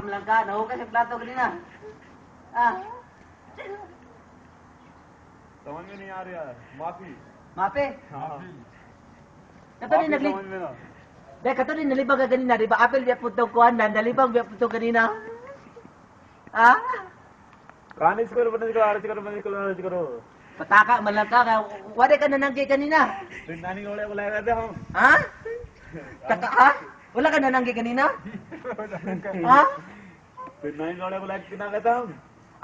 lang ka, nahugas yung plato kanina. Ah, समझ में नहीं आ रहा है माफी mape. हाँ Kato ni माफी nagli... समझ में ना Dahil kato ni nalibang ka kanina, di ba? Apel biya puto kuhan na, nalibang biya puto kanina. Ah? कहानी से करो बंद करो आरती करो Pataka man lang ka, wala ka nananggi kanina. फिर नानी गोले बुलाए गए थे हम Ha? Taka, ha? Wala ka nananggi kanina? Ha? फिर नानी गोले बुलाए कितना गए थे हम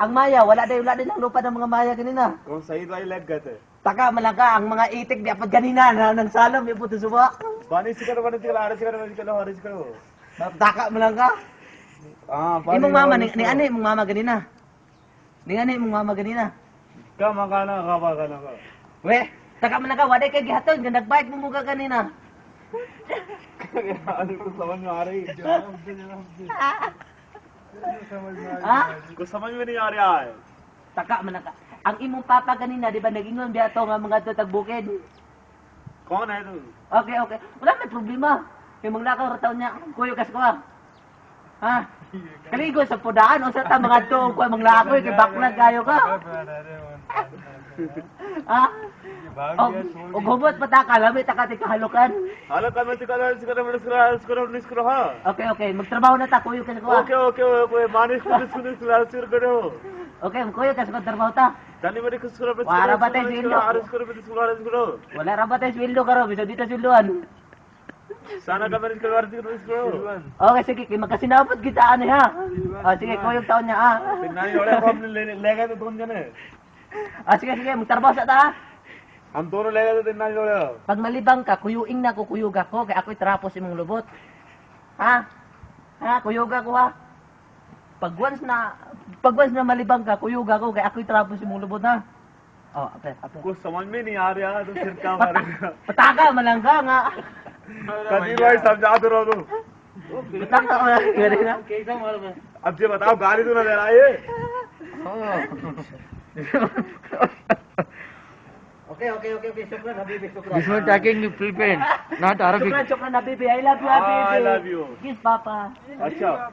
Ang maya, wala din ang lupa ng mga maya kanina. कौन शहीद भाई लग गए थे Taka man lang ka, ang mga itik biya pag kanina na nang salam biya puto suba. पानी से करो आरती करो हरिश करो Taka man lang ka. हाँ Imong mama, ni ani imong mama kanina. Ni ani imong mama kanina. क्या मकाना खावा खाना का We, taka man lang ka, wala kay gihaton, nga nagbike mo muka kanina. कुछ समझ में आ रही Ha? कुछ समझ में नहीं आ रहा है Taka man lang ka. Ang imong papa kanina, di ba nagingon biya to nga mga to tagbukid. कौन है तू Okay, okay. Wala may problema. Kaya maglakaw rataw niya, kuyo kas ko ha. Ha? Kaligo sa podaan, o sa ta mga to, kuya maglakaw, kay baklag kayo ka. Ha? O gumot pa ta, kalamit ta ka halukan. हालो कर मत करो हाँ Okay, okay. Magtrabaho na ta, kuyo kas ko ha. Okay मानिश करो Okay, kuyo kas ko trabaho ta. दानी मेरे कुछ करो Wala ba tayo sweldo? आरस करो Wala ra ba tayo sweldo karo, biso dito sweldoan. साना का मैनेज करो आरस करो Okay, sige, kay magkasinabot kita ano ha. O sige, kuyo taon niya ha. नानी जोड़े को हमने ले गए थे दोनों जने O sige, sige, magtrabaho sa ta ha. हम दोनों ले गए थे नानी जोड़े Pag malibang ka, kuyuing na ko, kuyug ako, kaya ako'y trapos imong lubot. Ha? Ha? Kuyug ako ha? Pag once na malibang ka, kuyug ako, kaya ako'y trapos imong lubot ha? Oh, ape. कुछ समझ में नहीं आ रहा तो फिर क्या मारेगा Pataka, malangga nga. कभी भाई समझा तो रहो Pataka, malangga. अब ये बताओ गाली तो ना दे रहा है Okay. Shukran, Habibi, shukran. This one talking in Philippine, not Arabic. Shukran, Habibi. I love you, Habibi. I love you. Kiss, Papa. अच्छा